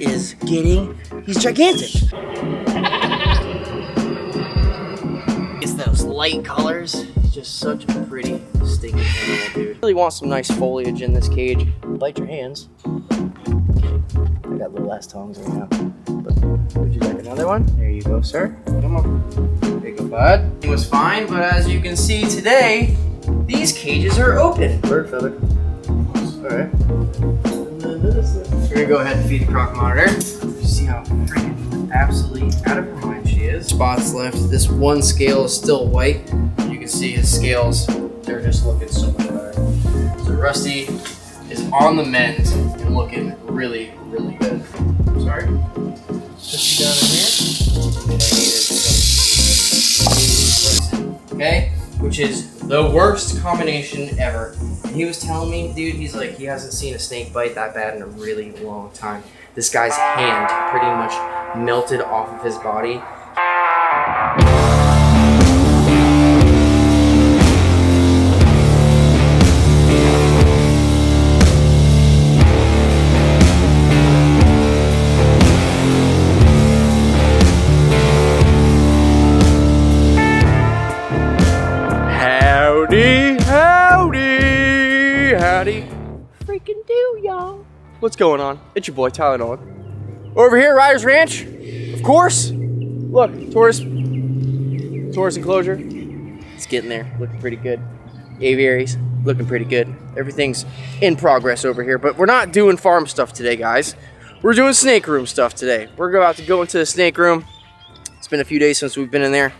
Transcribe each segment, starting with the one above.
he's gigantic. It's those light colors. He's just such a pretty, stinking animal, dude. Really want some nice foliage in this cage. Bite your hands. I got little ass tongs right now. But would you like another one? There you go, sir. Come on. There you go, bud. It was fine, but as you can see today, these cages are open. Bird feather. Alright. We're gonna go ahead and feed the croc monitor. You see how freaking absolutely out of her mind she is. Spots left. This one scale is still white. You can see his scales, they're just looking so much better. So Rusty is on the mend and looking really, really good. Sorry. Put you down in here. Okay? Which is the worst combination ever. And he was telling me, dude, he's like, he hasn't seen a snake bite that bad in a really long time. This guy's hand pretty much melted off of his body. Howdy freaking do, y'all. What's going on? It's your boy, Tyler Nolan. Over here at Riders Ranch, of course. Look, Taurus enclosure. It's getting there, looking pretty good. Aviaries, looking pretty good. Everything's in progress over here, but we're not doing farm stuff today, guys. We're doing snake room stuff today. We're about to go into the snake room. It's been a few days since we've been in there.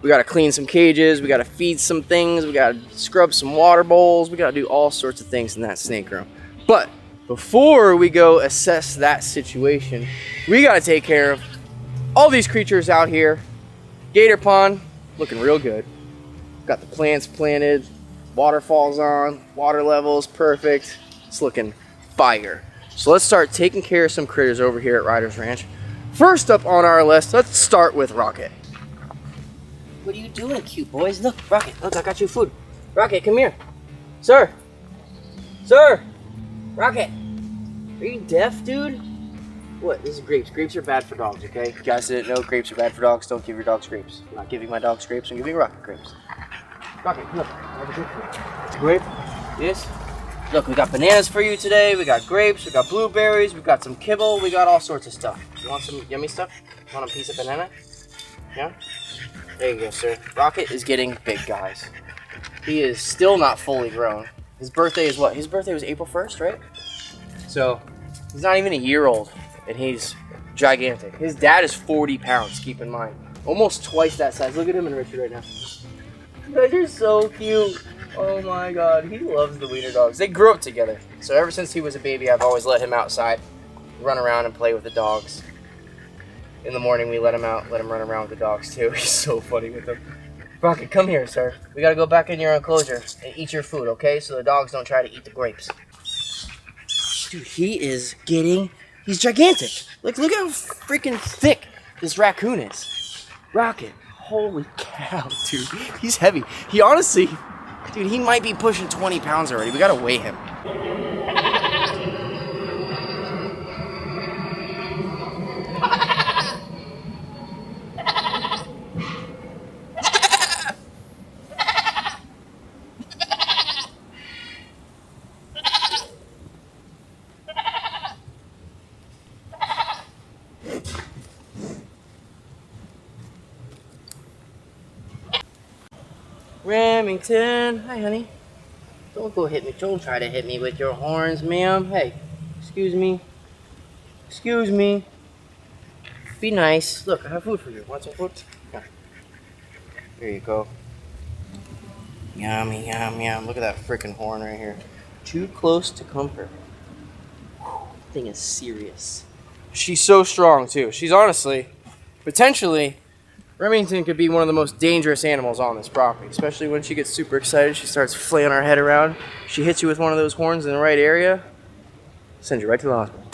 We gotta clean some cages, we gotta feed some things, we gotta scrub some water bowls, we gotta do all sorts of things in that snake room. But before we go assess that situation, we gotta take care of all these creatures out here. Gator pond, looking real good. Got the plants planted, waterfalls on, water levels perfect. It's looking fire. So let's start taking care of some critters over here at Riders Ranch. First up on our list, let's start with Rocket. What are you doing, cute boys? Look, Rocket, look, I got you food. Rocket, come here. Sir. Sir. Rocket. Are you deaf, dude? What? This is grapes. Grapes are bad for dogs, okay? If you guys didn't know grapes are bad for dogs, don't give your dogs grapes. I'm not giving my dogs grapes, I'm giving Rocket grapes. Rocket, look, I have a grape for you. Grape? Yes? Look, we got bananas for you today, we got grapes, we got blueberries, we got some kibble, we got all sorts of stuff. You want some yummy stuff? Want a piece of banana? Yeah? There you go, sir. Rocket is getting big, guys. He is still not fully grown. His birthday is what? His birthday was April 1st, right? So, he's not even a year old, and he's gigantic. His dad is 40 pounds, keep in mind. Almost twice that size. Look at him and Richard right now. You guys are so cute. Oh my god, he loves the wiener dogs. They grew up together. So ever since he was a baby, I've always let him outside, run around and play with the dogs. In the morning, we let him out, let him run around with the dogs too. He's so funny with them. Rocket, come here, sir. We gotta go back in your enclosure and eat your food, okay? So the dogs don't try to eat the grapes. Dude, he's gigantic. Like, look how freaking thick this raccoon is. Rocket, holy cow, dude. He's heavy. He honestly, dude, he might be pushing 20 pounds already. We gotta weigh him. Remington, hi honey. Don't go hit me. Don't try to hit me with your horns, ma'am. Hey, excuse me. Excuse me. Be nice. Look, I have food for you. Want some food? Yeah. There you go. Yummy, yum, yum. Look at that freaking horn right here. Too close to comfort. That thing is serious. She's so strong too. She's honestly, potentially, Remington could be one of the most dangerous animals on this property, especially when she gets super excited. She starts flailing her head around. She hits you with one of those horns in the right area, send you right to the hospital.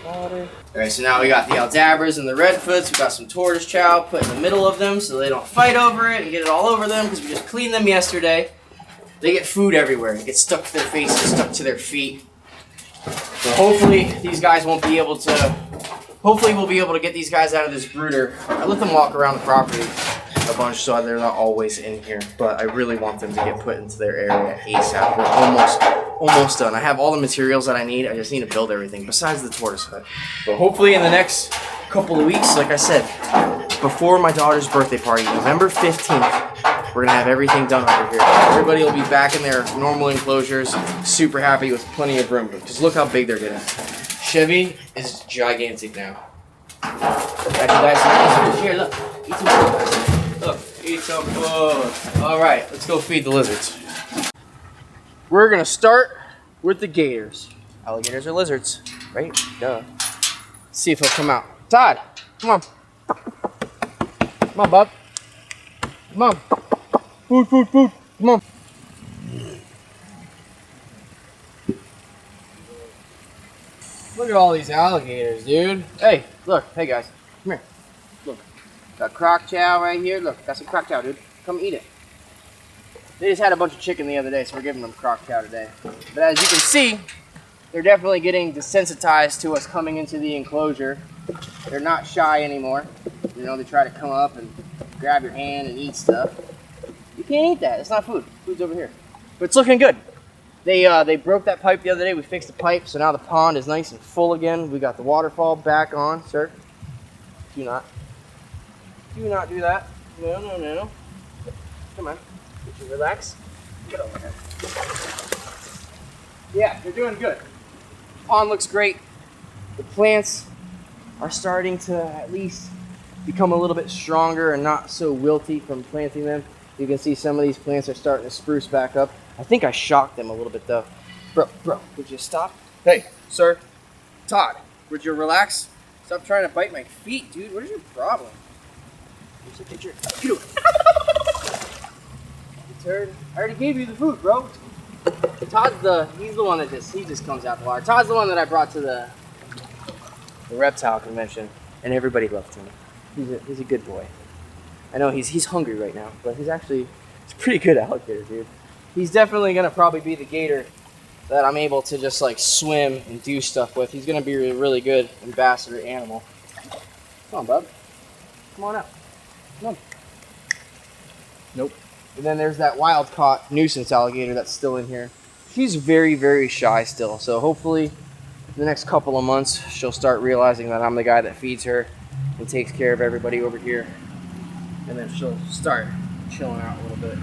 Water. Alright, so now we got the Aldabras and the Redfoots. We got some tortoise chow put in the middle of them so they don't fight over it and get it all over them because we just cleaned them yesterday. They get food everywhere. It gets stuck to their faces, stuck to their feet. So hopefully these guys won't be able to, hopefully we'll be able to get these guys out of this brooder. I let them walk around the property a bunch so they're not always in here, but I really want them to get put into their area ASAP. We're almost done. I have all the materials that I need. I just need to build everything besides the tortoise hut. But hopefully in the next couple of weeks, like I said, before my daughter's birthday party, November 15th, we're gonna have everything done over here. Everybody will be back in their normal enclosures, super happy with plenty of room. Because look how big they're getting. Chevy is gigantic now. Here, look. Eat some food. Look, eat some food. All right, let's go feed the lizards. We're gonna start with the gators. Alligators are lizards, right? Duh. See if he'll come out. Todd, come on. Come on, bub. Come on. Food, food, food. Come on. Look at all these alligators, dude. Hey, look. Hey, guys. Come here. Look. Got croc chow right here. Look, got some croc chow, dude. Come eat it. They just had a bunch of chicken the other day, so we're giving them croc chow today. But as you can see, they're definitely getting desensitized to us coming into the enclosure. They're not shy anymore. You know, they try to come up and grab your hand and eat stuff. You can't eat that. It's not food. Food's over here. But it's looking good. They broke that pipe the other day. We fixed the pipe, so now the pond is nice and full again. We got the waterfall back on, sir. Do not do that. No, no, no. Come on. Get you relax. Get over here. Yeah, they're doing good. The pond looks great. The plants are starting to at least become a little bit stronger and not so wilty from planting them. You can see some of these plants are starting to spruce back up. I think I shocked them a little bit though. Bro, would you stop? Hey, sir. Todd, would you relax? Stop trying to bite my feet, dude. What is your problem? Here's a picture. Get away. You turd. I already gave you the food, bro. He's the one that he just comes out the water. Todd's the one that I brought to the reptile convention, and everybody loved him. He's a good boy. I know he's hungry right now, but he's a pretty good alligator, dude. He's definitely gonna probably be the gator that I'm able to just like swim and do stuff with. He's gonna be a really good ambassador animal. Come on, bub. Come on out. Come on. Nope. And then there's that wild caught nuisance alligator that's still in here. She's very, very shy still. So hopefully in the next couple of months, she'll start realizing that I'm the guy that feeds her and takes care of everybody over here. And then she'll start chilling out a little bit.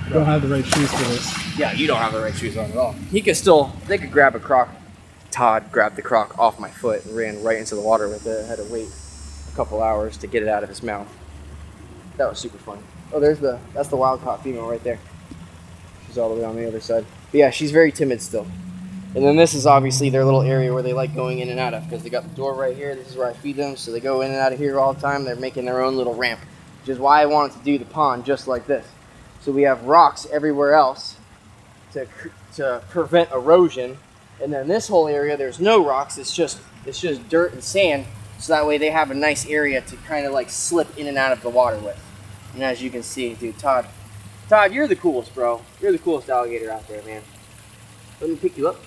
You don't have the right shoes for this. Yeah, you don't have the right shoes on at all. They could grab a croc. Todd grabbed the croc off my foot and ran right into the water with it. I had to wait a couple hours to get it out of his mouth. That was super fun. Oh, that's the wild caught female right there. She's all the way on the other side. But yeah, she's very timid still. And then this is obviously their little area where they like going in and out of, because they got the door right here. This is where I feed them, so they go in and out of here all the time. They're making their own little ramp, which is why I wanted to do the pond just like this. So we have rocks everywhere else to prevent erosion. And then this whole area, there's no rocks. It's just dirt and sand. So that way they have a nice area to kind of like slip in and out of the water with. And as you can see, dude, Todd, you're the coolest, bro. You're the coolest alligator out there, man. Let me pick you up.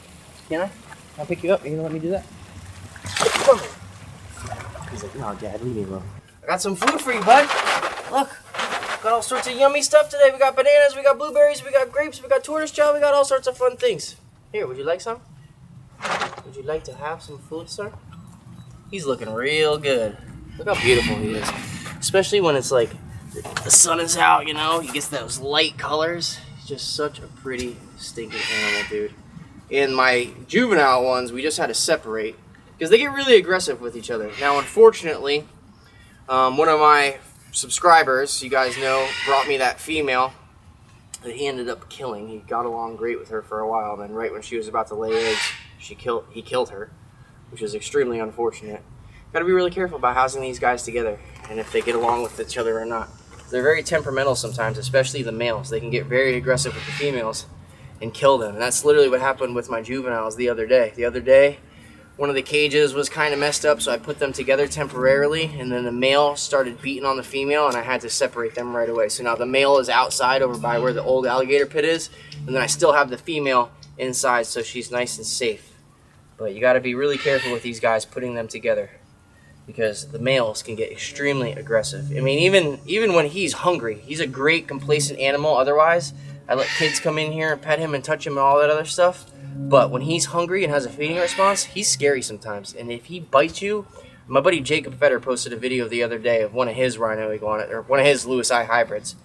Can I? I'll pick you up. Are you gonna let me do that? Come here. He's like, no, Dad, leave me alone. I got some food for you, bud. Look. Got all sorts of yummy stuff today. We got bananas, we got blueberries, we got grapes, we got tortoise shell, we got all sorts of fun things. Here, would you like some? Would you like to have some food, sir? He's looking real good. Look how beautiful he is. Especially when it's like the sun is out, you know, he gets those light colors. He's just such a pretty stinking animal, dude. In my juvenile ones, we just had to separate because they get really aggressive with each other. Now, unfortunately, one of my subscribers, you guys know, brought me that female that he ended up killing. He got along great with her for a while, and then right when she was about to lay eggs, he killed her, which is extremely unfortunate. Got to be really careful about housing these guys together and if they get along with each other or not. They're very temperamental sometimes, especially the males. They can get very aggressive with the females and kill them, and that's literally what happened with my juveniles the other day. The other day, one of the cages was kind of messed up, so I put them together temporarily, and then the male started beating on the female, and I had to separate them right away. So now the male is outside over by where the old alligator pit is, and then I still have the female inside, so she's nice and safe. But you got to be really careful with these guys putting them together, because the males can get extremely aggressive. I mean, even when he's hungry, he's a great complacent animal. Otherwise, I let kids come in here and pet him and touch him and all that other stuff. But when he's hungry and has a feeding response, he's scary sometimes. And if he bites you, my buddy Jacob Fetter posted a video the other day of one of his rhino iguanas, or one of his Lewis eye hybrids,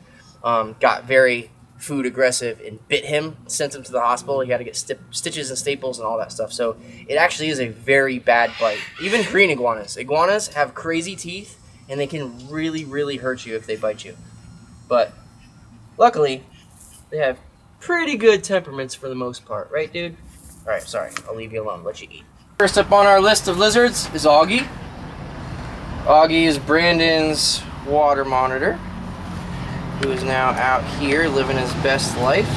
got very food aggressive and bit him, sent him to the hospital. He had to get stitches and staples and all that stuff. So it actually is a very bad bite. Even green iguanas. Iguanas have crazy teeth, and they can really, really hurt you if they bite you. But luckily, they have pretty good temperaments for the most part. Right, dude? All right, sorry. I'll leave you alone. Let you eat. First up on our list of lizards is Augie. Augie is Brandon's water monitor, who is now out here living his best life.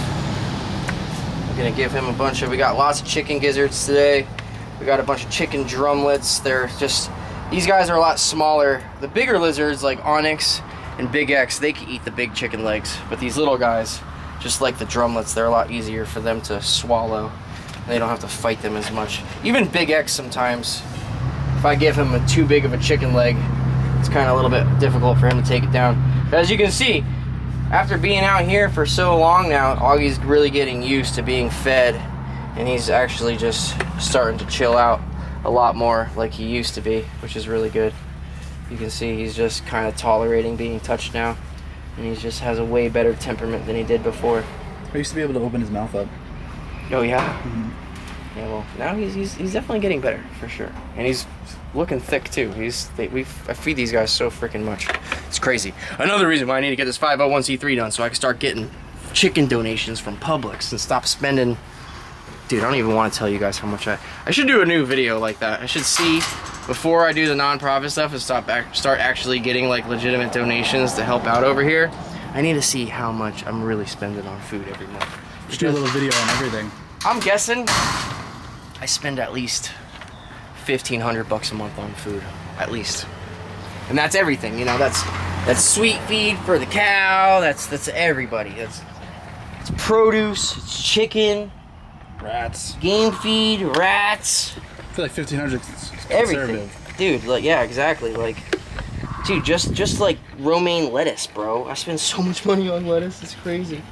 I'm gonna give him a bunch of, we got lots of chicken gizzards today. We got a bunch of chicken drumlets. They're just, these guys are a lot smaller. The bigger lizards like Onyx and Big X, they can eat the big chicken legs. But these little guys, just like the drumlets, they're a lot easier for them to swallow. They don't have to fight them as much. Even Big X sometimes, if I give him too big of a chicken leg, it's kind of a little bit difficult for him to take it down. But as you can see, after being out here for so long now, Augie's really getting used to being fed, and he's actually just starting to chill out a lot more like he used to be, which is really good. You can see he's just kind of tolerating being touched now, and he just has a way better temperament than he did before. I used to be able to open his mouth up. Oh yeah? Mm-hmm. Yeah, well, now he's definitely getting better, for sure. And he's looking thick, too. I feed these guys so freaking much. It's crazy. Another reason why I need to get this 501c3 done, so I can start getting chicken donations from Publix and stop spending... Dude, I don't even want to tell you guys how much I should do a new video like that. I should see, before I do the non-profit stuff, and start actually getting, like, legitimate donations to help out over here. I need to see how much I'm really spending on food every month. Just do a little video on everything. I'm guessing I spend at least $1,500 a month on food, at least, and that's everything. You know, that's sweet feed for the cow. That's everybody. It's produce. It's chicken, Rats. game feed, rats. I feel like 1,500 is Everything, dude. Like, yeah, exactly. Like, dude, just like romaine lettuce, bro. I spend so much money on lettuce. It's crazy.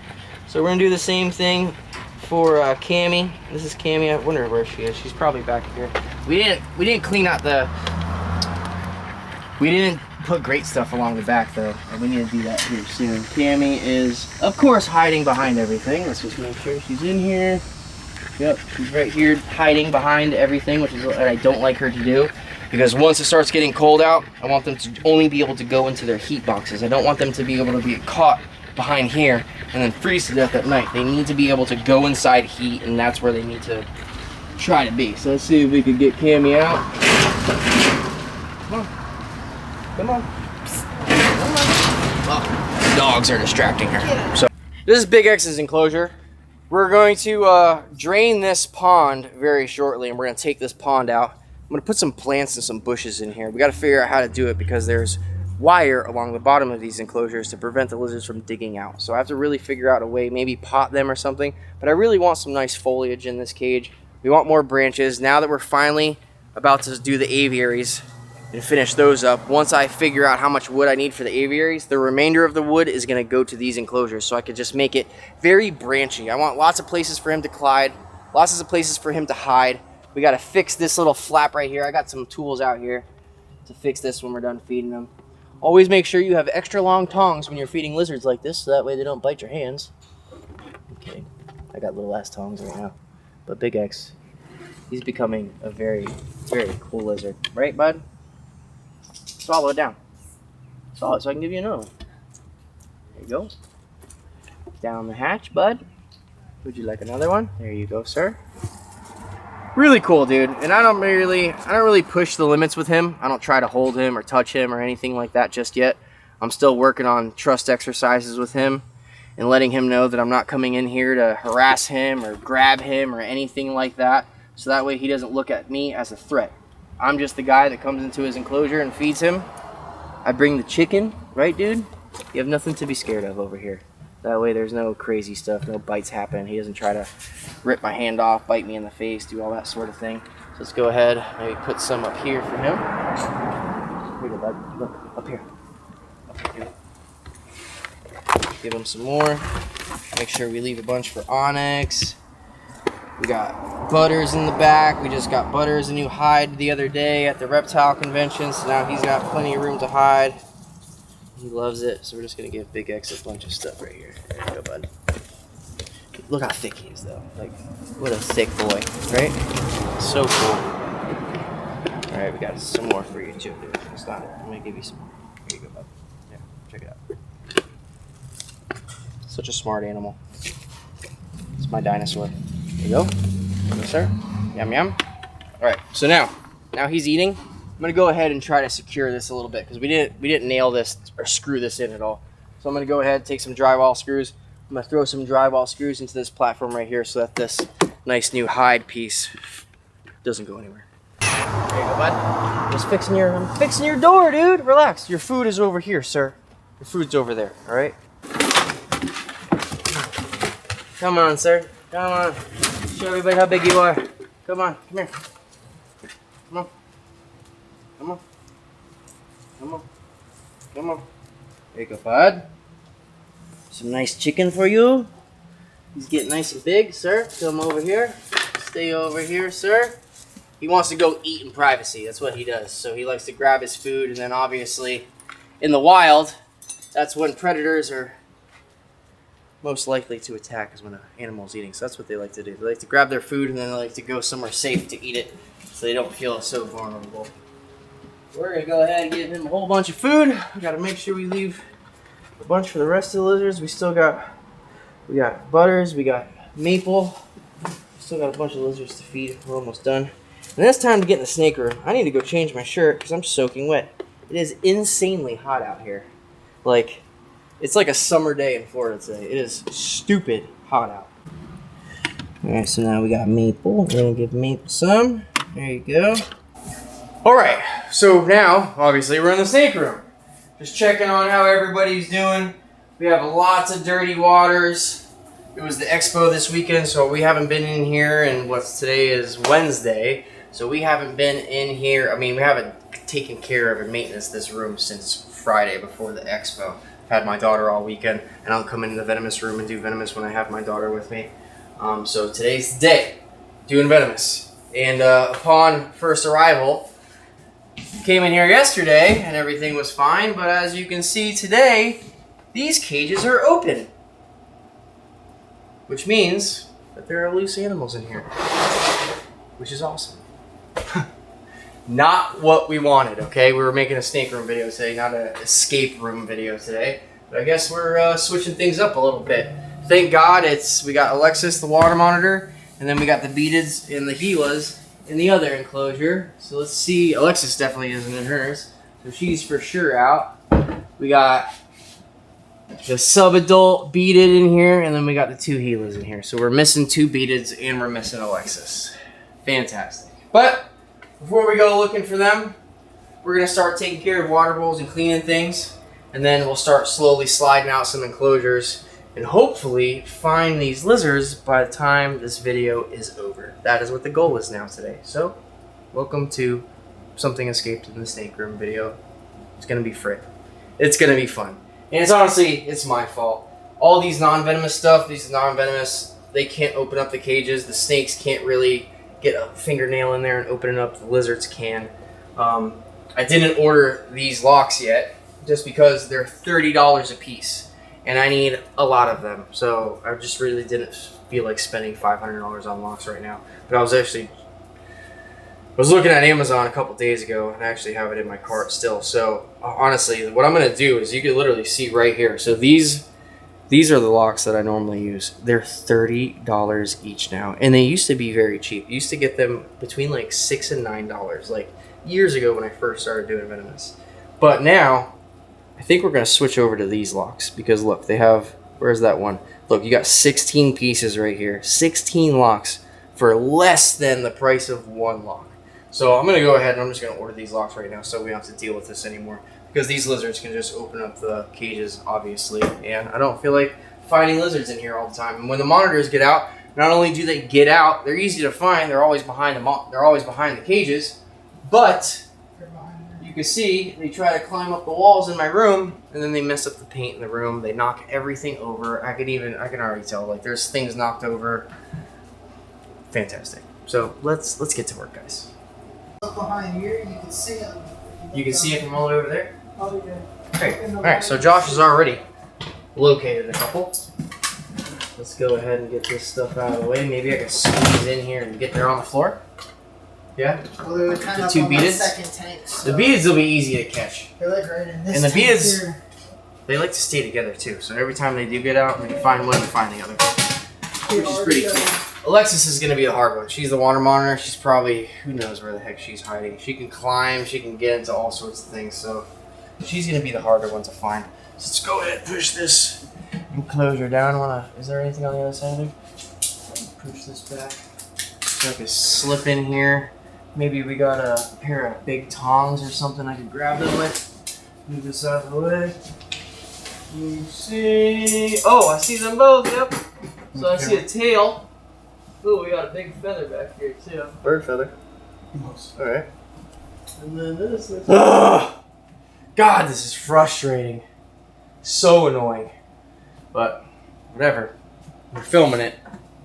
So we're gonna do the same thing for Cammy. This is Cammy. I wonder where she is. She's probably back here. We didn't clean out the. We didn't put great stuff along the back though, and we need to do that here soon. Cammy is, of course, hiding behind everything. Let's just make sure she's in here. Yep, she's right here hiding behind everything, which is what I don't like her to do. Because once it starts getting cold out, I want them to only be able to go into their heat boxes. I don't want them to be able to be caught behind here and then freeze to death at night. They need to be able to go inside heat, and that's where they need to try to be. So let's see if we can get Cammy out. Come on. Come on. Come on. Oh, dogs are distracting her. So this is Big X's enclosure. We're going to drain this pond very shortly, and we're going to take this pond out. I'm going to put some plants and some bushes in here. We got to figure out how to do it because there's wire along the bottom of these enclosures to prevent the lizards from digging out. So I have to really figure out a way, maybe pot them or something. But I really want some nice foliage in this cage. We want more branches. Now that we're finally about to do the aviaries and finish those up, once I figure out how much wood I need for the aviaries, the remainder of the wood is going to go to these enclosures so I could just make it very branchy. I want lots of places for him to glide, lots of places for him to hide. We got to fix this little flap right here. I got some tools out here to fix this when we're done feeding them. Always make sure you have extra long tongs when you're feeding lizards like this, so that way they don't bite your hands. I'm kidding. I got little ass tongs right now. But Big X, he's becoming a very, very cool lizard. Right, bud? Swallow it down. Swallow it so I can give you another one. There you go. Down the hatch, bud. Would you like another one? There you go, sir. Really cool, dude. And I don't really push the limits with him. I don't try to hold him or touch him or anything like that just yet. I'm still working on trust exercises with him and letting him know that I'm not coming in here to harass him or grab him or anything like that. So that way he doesn't look at me as a threat. I'm just the guy that comes into his enclosure and feeds him. I bring the chicken, right, dude? You have nothing to be scared of over here. That way there's no crazy stuff, no bites happen. He doesn't try to rip my hand off, bite me in the face, do all that sort of thing. So let's go ahead, maybe put some up here for him. Here you go, bud. Look, up here. Up here. Give him some more. Make sure we leave a bunch for Onyx. We got Butters in the back. We just got Butters a new hide the other day at the reptile convention, so now he's got plenty of room to hide. He loves it, so we're just gonna give Big X a bunch of stuff right here. There you go, bud. Look how thick he is, though. Like, what a thick boy, right? So cool. All right, we got some more for you too, dude. It's not it. I'm gonna give you some more. Here you go, bud. Yeah, check it out. Such a smart animal. It's my dinosaur. There you go. Yes, sir. Yum, yum. All right, so now he's eating. I'm gonna go ahead and try to secure this a little bit because we didn't nail this or screw this in at all. So I'm gonna go ahead and take some drywall screws. I'm gonna throw some drywall screws into this platform right here so that this nice new hide piece doesn't go anywhere. There you go, bud. Just I'm fixing your door, dude. Relax. Your food is over here, sir. Your food's over there. All right. Come on, sir. Come on. Show everybody how big you are. Come on. Come here. Come on. Come on. Come on. Come on. There you go, bud. Some nice chicken for you. He's getting nice and big, sir. Come over here. Stay over here, sir. He wants to go eat in privacy. That's what he does. So he likes to grab his food, and then obviously in the wild, that's when predators are most likely to attack, is when an animal's eating. So that's what they like to do. They like to grab their food and then they like to go somewhere safe to eat it so they don't feel so vulnerable. We're gonna go ahead and give him a whole bunch of food. We gotta make sure we leave a bunch for the rest of the lizards. We got Butters, we got Maple. Still got a bunch of lizards to feed. We're almost done. And it's time to get in the snake room. I need to go change my shirt because I'm soaking wet. It is insanely hot out here. Like, it's like a summer day in Florida today. It is stupid hot out. Alright, so now we got Maple. We're gonna give Maple some. There you go. Alright, so now, obviously, we're in the snake room. Just checking on how everybody's doing. We have lots of dirty waters. It was the expo this weekend, so we haven't been in here, and today is Wednesday, so we haven't been in here. I mean, we haven't taken care of and maintenance this room since Friday before the expo. I've had my daughter all weekend, and I'll come into the Venomous room and do Venomous when I have my daughter with me. So today's the day, doing Venomous. And upon first arrival, came in here yesterday, and everything was fine, but as you can see today, these cages are open. Which means that there are loose animals in here, which is awesome. Not what we wanted, okay? We were making a snake room video today, not an escape room video today. But I guess we're switching things up a little bit. Thank God we got Alexis, the water monitor, and then we got the beadeds and the Gilas in the other enclosure. So let's see. Alexis definitely isn't in hers, so she's for sure out. We got the sub-adult beaded in here, and then we got the two Gilas in here. So we're missing two beadeds and we're missing Alexis. Fantastic. But before we go looking for them, we're gonna start taking care of water bowls and cleaning things, and then we'll start slowly sliding out some enclosures and hopefully find these lizards by the time this video is over. That is what the goal is now today. So welcome to Something Escaped in the Snake Room video. It's gonna be frick. It's gonna be fun. And it's my fault. All these non-venomous stuff, they can't open up the cages. The snakes can't really get a fingernail in there and open it up. The lizards can. I didn't order these locks yet, just because they're $30 a piece. And I need a lot of them. So I just really didn't feel like spending $500 on locks right now. But I was looking at Amazon a couple days ago, and I actually have it in my cart still. So honestly, what I'm gonna do is you can literally see right here. So these are the locks that I normally use. They're $30 each now, and they used to be very cheap. You used to get them between like $6 and $9, like years ago when I first started doing Venomous. But now, I think we're gonna switch over to these locks because look, they have. Where's that one? Look, you got 16 pieces right here. 16 locks for less than the price of one lock. So I'm going to go ahead and I'm just going to order these locks right now so we don't have to deal with this anymore. Because these lizards can just open up the cages, obviously. And I don't feel like finding lizards in here all the time. And when the monitors get out, Not only do they get out, they're easy to find. They're always behind they're always behind the cages. But you can see they try to climb up the walls in my room, and then they mess up the paint in the room. They knock everything over. I can already tell. Like there's things knocked over. Fantastic. So let's get to work, guys. Up behind here, you can see them. You can see it from all the way over there. Oh yeah. Okay. All right. So Josh has already located a couple. Let's go ahead and get this stuff out of the way. Maybe I can squeeze in here and get there on the floor. Yeah. Well, they're kind The of two on my beadeds? second tank. So The beads will be easy to catch. they're like right in this And the tank beads- here. They like to stay together too. So every time they do get out, when you find one, you find the other. Which is pretty cool. Alexis is going to be the hard one. She's the water monitor. She's probably, who knows where the heck she's hiding. She can climb. She can get into all sorts of things. So she's going to be the harder one to find. So let's go ahead and push this enclosure down. Is there anything on the other side of it? Push this back. So I can slip in here. Maybe we got a pair of big tongs or something I could grab them with. Move this out of the way. You see... Oh, I see them both, yep. So I see a tail. Ooh, we got a big feather back here too. Bird feather. Alright. And then this looks God, this is frustrating. So annoying. But whatever. We're filming it.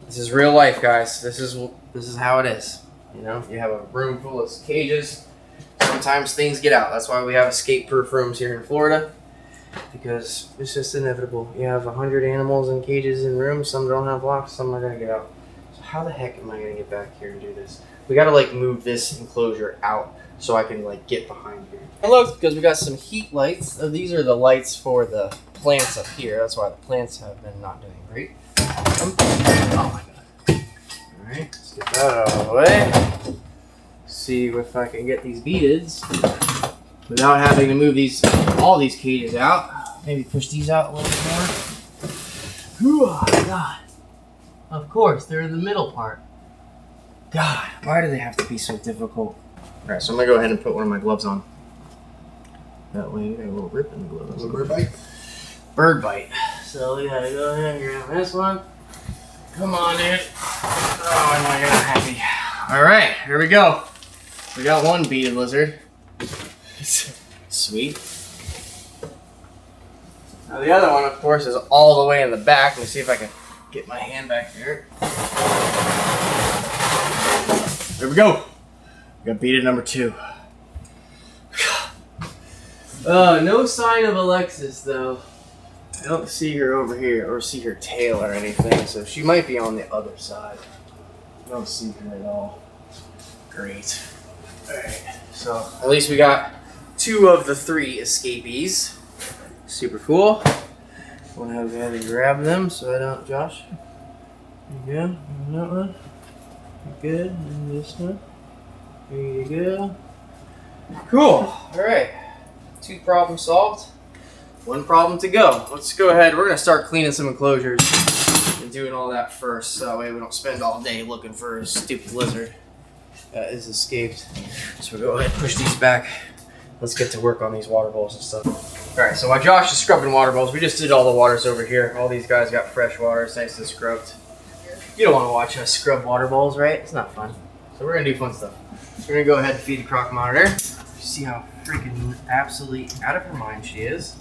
This is real life, guys. This is how it is. You know, you have a room full of cages. Sometimes things get out. That's why we have escape-proof rooms here in Florida. Because it's just inevitable. You have 100 animals in cages in rooms. Some don't have locks. Some are gonna get out. So how the heck am I gonna get back here and do this? We gotta like move this enclosure out so I can like get behind here. And look, because we got some heat lights. These are the lights for the plants up here. That's why the plants have been not doing great. Oh my god. Alright, let's get that out of the way. See if I can get these beadeds without having to move all these cages out. Maybe push these out a little bit more. Oh god. Of course, they're in the middle part. God, why do they have to be so difficult? Alright, so I'm gonna go ahead and put one of my gloves on. That way we got a little rip in the gloves. Bird bite? Bird bite. So we gotta go ahead and grab this one. Come on, dude. Oh, am I gonna happy. Alright, here we go. We got one beaded lizard. Sweet. Now the other one, of course, is all the way in the back. Let me see if I can get my hand back there. There we go. We got beaded number 2. No sign of Alexis, though. I don't see her over here or see her tail or anything, so she might be on the other side. I don't see her at all. Great. Alright, so at least we got 2 of the 3 escapees. Super cool. Want to go ahead and grab them so I don't, Josh? You good? And that one? You good? And this one? There you go. Cool. Alright. 2 problems solved. 1 problem to go. Let's go ahead. We're going to start cleaning some enclosures and doing all that first. So that way we don't spend all day looking for a stupid lizard that is escaped. So we'll go ahead and push these back. Let's get to work on these water bowls and stuff. Alright, so while Josh is scrubbing water bowls, we just did all the waters over here. All these guys got fresh water. It's nice and scrubbed. You don't want to watch us scrub water bowls, right? It's not fun. So we're going to do fun stuff. We're going to go ahead and feed the croc monitor. See how freaking absolutely out of her mind she is.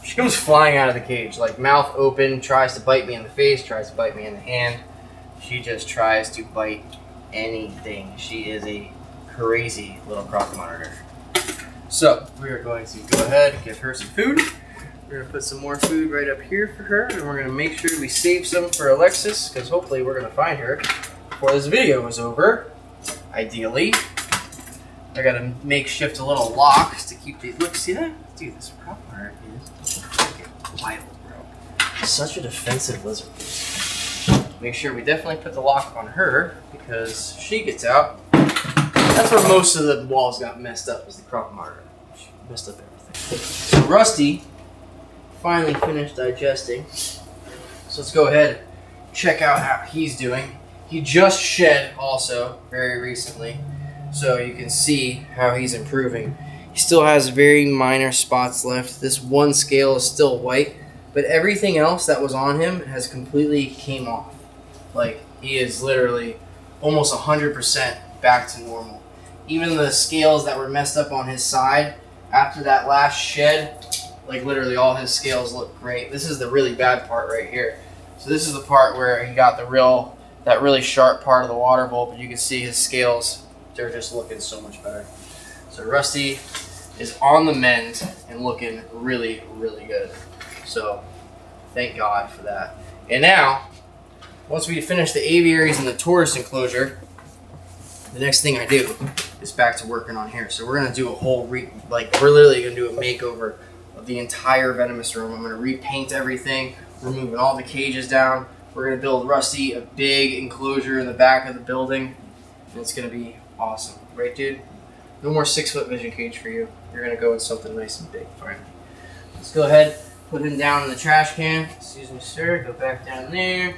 She comes flying out of the cage, like mouth open, tries to bite me in the face, tries to bite me in the hand. She just tries to bite anything. She is a crazy little croc monitor. So we are going to go ahead and give her some food. We're going to put some more food right up here for her, and we're going to make sure we save some for Alexis, because hopefully we're going to find her before this video is over, ideally. I got to makeshift a little lock to keep these. Look, see that? Dude, this croc monitor is freaking wild, bro. Such a defensive lizard. Make sure we definitely put the lock on her, because she gets out. That's where most of the walls got messed up, was the croc monitor. She messed up everything. So Rusty finally finished digesting. So let's go ahead and check out how he's doing. He just shed also very recently. So you can see how he's improving. He still has very minor spots left. This one scale is still white, but everything else that was on him has completely came off. Like, he is literally almost 100% back to normal. Even the scales that were messed up on his side after that last shed, like literally all his scales look great. This is the really bad part right here. So this is the part where he got that really sharp part of the water bowl, but you can see his scales, they're just looking so much better. So Rusty is on the mend and looking really, really good. So thank God for that. And now, once we finish the aviaries and the tourist enclosure, the next thing I do is back to working on here. So we're gonna do a whole we're literally gonna do a makeover of the entire Venomous room. I'm gonna repaint everything, removing all the cages down. We're gonna build Rusty a big enclosure in the back of the building, and it's gonna be awesome, right, dude? No more 6-foot vision cage for you. You're gonna go with something nice and big finally. Let's go ahead, put him down in the trash can. Excuse me, sir. Go back down there.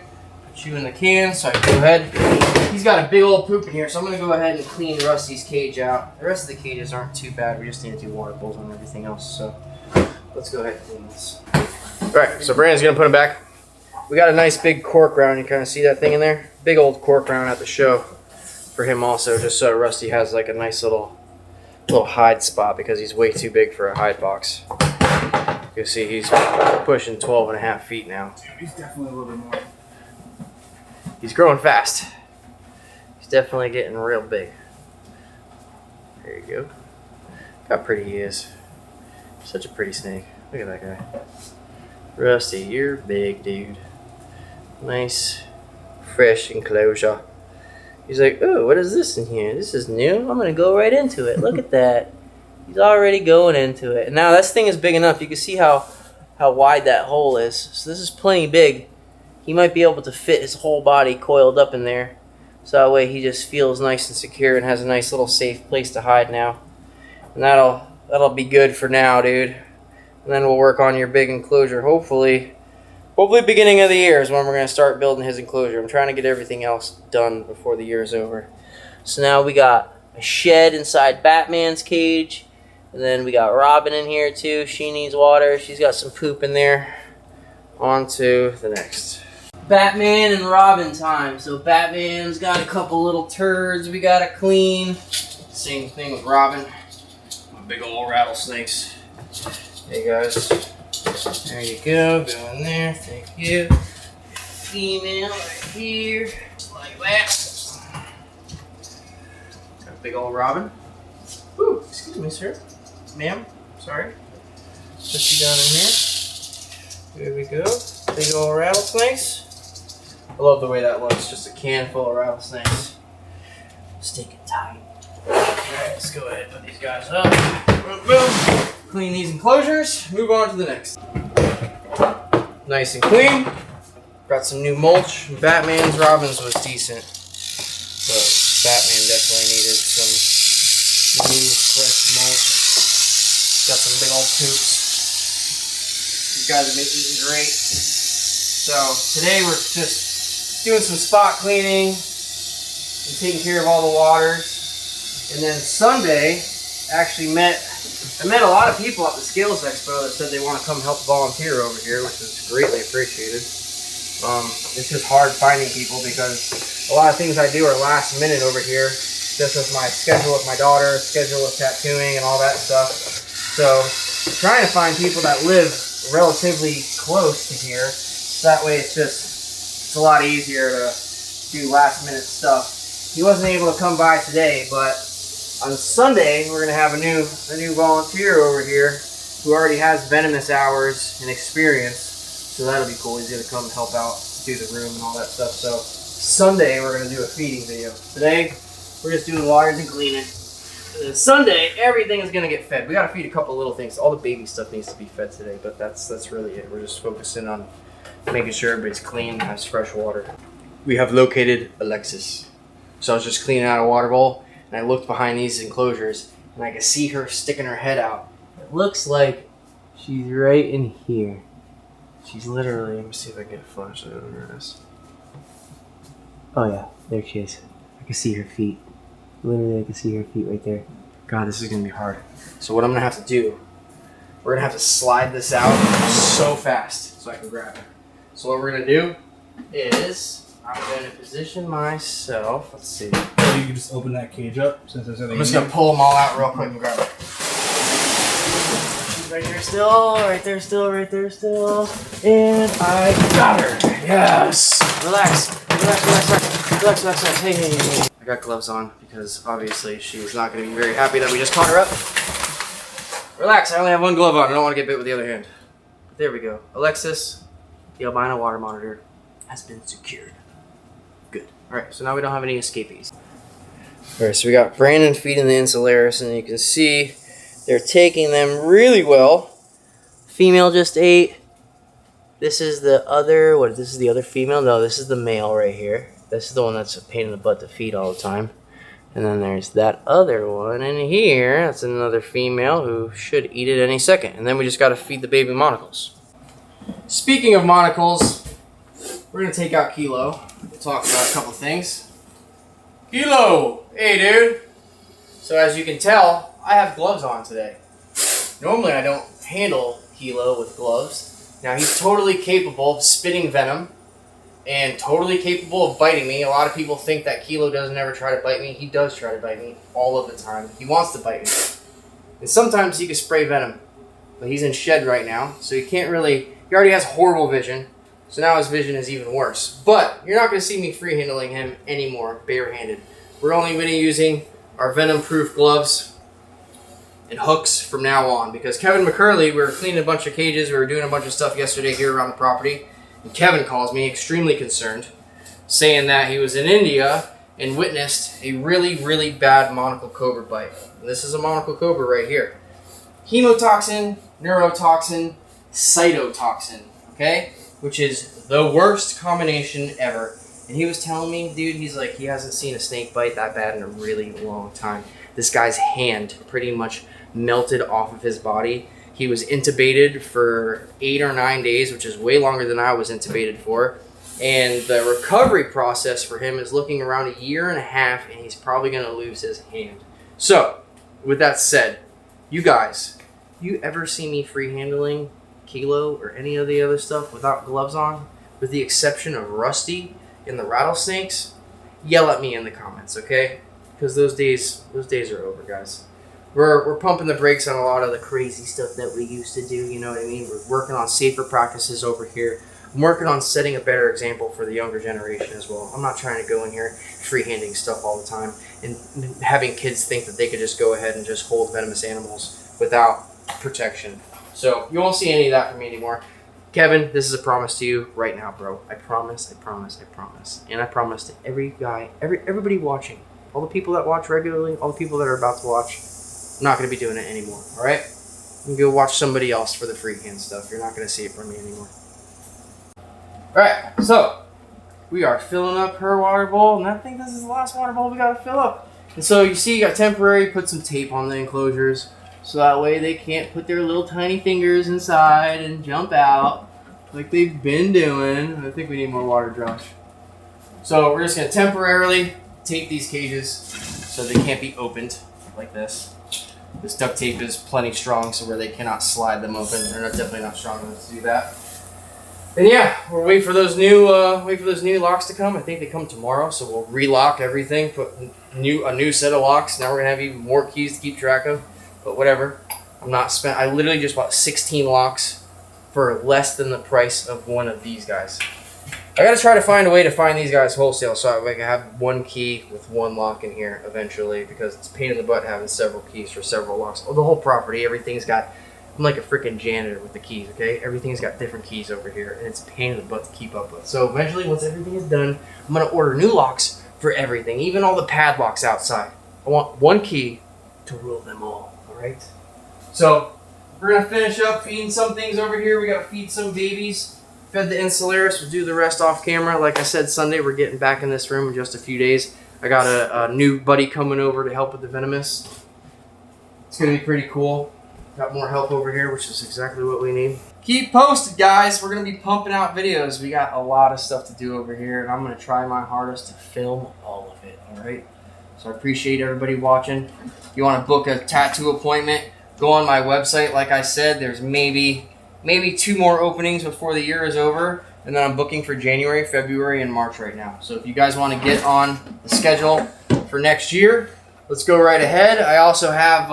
Put you in the can, so I can go ahead. He's got a big old poop in here, so I'm gonna go ahead and clean Rusty's cage out. The rest of the cages aren't too bad. We just need to do water bowls and everything else. So let's go ahead and clean this. All right, so Brandon's gonna put him back. We got a nice big cork round. You kind of see that thing in there? Big old cork round at the show for him also, just so Rusty has like a nice little hide spot because he's way too big for a hide box. You see he's pushing 12.5 feet now. He's definitely a little bit more. He's growing fast. He's definitely getting real big. There you go. Look how pretty he is. Such a pretty snake. Look at that guy. Rusty, you're big, dude. Nice, fresh enclosure. He's like, oh, what is this in here? This is new. I'm gonna go right into it. Look at that. He's already going into it. And now this thing is big enough. You can see how wide that hole is. So this is plenty big. He might be able to fit his whole body coiled up in there. So that way he just feels nice and secure and has a nice little safe place to hide now. And that'll be good for now, dude. And then we'll work on your big enclosure. Hopefully beginning of the year is when we're going to start building his enclosure. I'm trying to get everything else done before the year is over. So now we got a shed inside Batman's cage. And then we got Robin in here too. She needs water. She's got some poop in there. On to the next. Batman and Robin time. So Batman's got a couple little turds we got to clean. Same thing with Robin. My big old rattlesnakes. Hey guys, there you go, go in there, thank you. Female right here, just like that. Got a big old Robin. Ooh, excuse me, sir. Ma'am, sorry. Put you down in here. There we go. Big old rattlesnakes. I love the way that looks, just a can full of rattlesnakes. Stinking tight. Alright, let's go ahead and put these guys up. Boom, boom. Clean these enclosures, move on to the next. Nice and clean. Got some new mulch. Batman's, Robin's was decent, but Batman definitely needed some new fresh mulch. Got some big old poop. These guys have been eating great. So today we're just doing some spot cleaning and taking care of all the waters. And then Sunday, actually I met a lot of people at the Scales Expo that said they want to come help volunteer over here, which is greatly appreciated. It's just hard finding people because a lot of things I do are last minute over here, just with my schedule with my daughter, schedule with tattooing and all that stuff. So trying to find people that live relatively close to here, so that way it's a lot easier to do last minute stuff. He wasn't able to come by today, but on Sunday, we're going to have a new volunteer over here who already has Venomous hours and experience. So that'll be cool. He's going to come help out, do the room and all that stuff. So Sunday, we're going to do a feeding video. Today, we're just doing waters and cleaning. And then Sunday, everything is going to get fed. We got to feed a couple little things. All the baby stuff needs to be fed today, but that's really it. We're just focusing on making sure everybody's clean, has fresh water. We have located Alexis. So I was just cleaning out a water bowl. And I looked behind these enclosures, and I could see her sticking her head out. It looks like she's right in here. She's literally, let me see if I can get a flashlight over this. Oh yeah, there she is. I can see her feet. Literally, I can see her feet right there. God, this is gonna be hard. So what I'm gonna have to do, we're gonna have to slide this out so fast so I can grab it. So what we're gonna do is, I'm gonna position myself. Let's see. You can just open that cage up since there's anything. I'm just gonna pull them all out real quick and grab it. She's right here still, right there still, right there still. And I got her. Yes. Relax. Hey. I got gloves on because obviously she's not gonna be very happy that we just caught her up. Relax, I only have one glove on. I don't want to get bit with the other hand. There we go. Alexis, the albino water monitor has been secured. Good. Alright, so now we don't have any escapees. Alright, so we got Brandon feeding the Insularis, and you can see they're taking them really well. Female just ate. This is the other, this is the other female? No, this is the male right here. This is the one that's a pain in the butt to feed all the time. And then there's that other one in here. That's another female who should eat it any second. And then we just got to feed the baby monocles. Speaking of monocles, we're going to take out Kilo. We'll talk about a couple things. Kilo! Hey, dude! So as you can tell, I have gloves on today. Normally I don't handle Kilo with gloves. Now he's totally capable of spitting venom. And totally capable of biting me. A lot of people think that Kilo doesn't ever try to bite me. He does try to bite me all of the time. He wants to bite me. And sometimes he can spray venom. But he's in shed right now, so he can't really... He already has horrible vision. So now his vision is even worse. But you're not going to see me free-handling him anymore, barehanded. We're only going to be using our venom-proof gloves and hooks from now on. Because Kevin McCurley, we were cleaning a bunch of cages. We were doing a bunch of stuff yesterday here around the property. And Kevin calls me extremely concerned, saying that he was in India and witnessed a really, really bad monocle cobra bite. And this is a monocle cobra right here. Hemotoxin, neurotoxin, cytotoxin, okay? Which is the worst combination ever. And he was telling me, dude, he's like, he hasn't seen a snake bite that bad in a really long time. This guy's hand pretty much melted off of his body. He was intubated for 8 or 9 days, which is way longer than I was intubated for. And the recovery process for him is looking around 1.5 years, and he's probably going to lose his hand. So, with that said, you guys, you ever see me free handling Kilo or any of the other stuff without gloves on, with the exception of Rusty and the rattlesnakes? Yell at me in the comments, okay? Because those days are over, guys. We're pumping the brakes on a lot of the crazy stuff that we used to do, you know what I mean? We're working on safer practices over here. I'm working on setting a better example for the younger generation as well. I'm not trying to go in here free-handing stuff all the time and having kids think that they could just go ahead and just hold venomous animals without protection. So you won't see any of that from me anymore. Kevin, this is a promise to you right now, bro. I promise. And I promise to everybody watching, all the people that watch regularly, all the people that are about to watch, I'm not going to be doing it anymore, all right? You can go watch somebody else for the freehand stuff. You're not going to see it from me anymore. All right, so we are filling up her water bowl, and I think this is the last water bowl we got to fill up. And so you see, you got temporary, put some tape on the enclosures, so that way they can't put their little tiny fingers inside and jump out like they've been doing. I think we need more water, Josh. So we're just going to temporarily tape these cages so they can't be opened like this. This duct tape is plenty strong, so where they cannot slide them open. They're definitely not strong enough to do that. And yeah, we're waiting for those new locks to come. I think they come tomorrow, so we'll relock everything, put a new set of locks. Now we're gonna have even more keys to keep track of. But whatever. I literally just bought 16 locks for less than the price of one of these guys. I gotta try to find a way to find these guys wholesale so I can have one key with one lock in here eventually, because it's a pain in the butt having several keys for several locks. Oh, the whole property, everything's got, I'm like a freaking janitor with the keys, okay? Everything's got different keys over here, and it's a pain in the butt to keep up with. So eventually, once everything is done, I'm gonna order new locks for everything, even all the padlocks outside. I want one key to rule them all right? So we're gonna finish up feeding some things over here. We gotta feed some babies. Fed the Insularis, we'll do the rest off camera. Like I said, Sunday we're getting back in this room in just a few days. I got a new buddy coming over to help with the Venomous. It's gonna be pretty cool. Got more help over here, which is exactly what we need. Keep posted, guys. We're gonna be pumping out videos. We got a lot of stuff to do over here, and I'm gonna try my hardest to film all of it, all right? So I appreciate everybody watching. If you wanna book a tattoo appointment, go on my website. Like I said, there's maybe 2 more openings before the year is over. And then I'm booking for January, February, and March right now. So if you guys want to get on the schedule for next year, let's go right ahead. I also have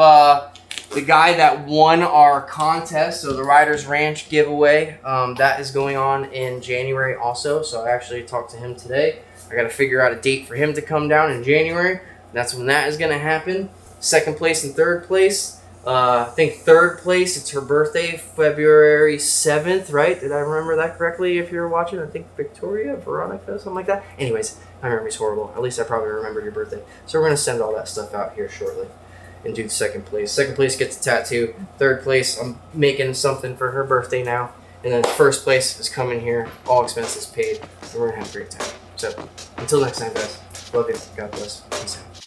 the guy that won our contest, so the Riders Ranch giveaway, that is going on in January also. So I actually talked to him today. I got to figure out a date for him to come down in January. That's when that is going to happen. Second place and third place. I think third place, it's her birthday, February 7th, right? Did I remember that correctly if you were watching? I think Victoria, Veronica, something like that. Anyways, my memory's horrible. At least I probably remembered your birthday. So we're going to send all that stuff out here shortly and do the second place. Second place gets a tattoo. Third place, I'm making something for her birthday now. And then first place is coming here, all expenses paid. And we're going to have a great time. So until next time, guys. Love you. God bless. Peace out.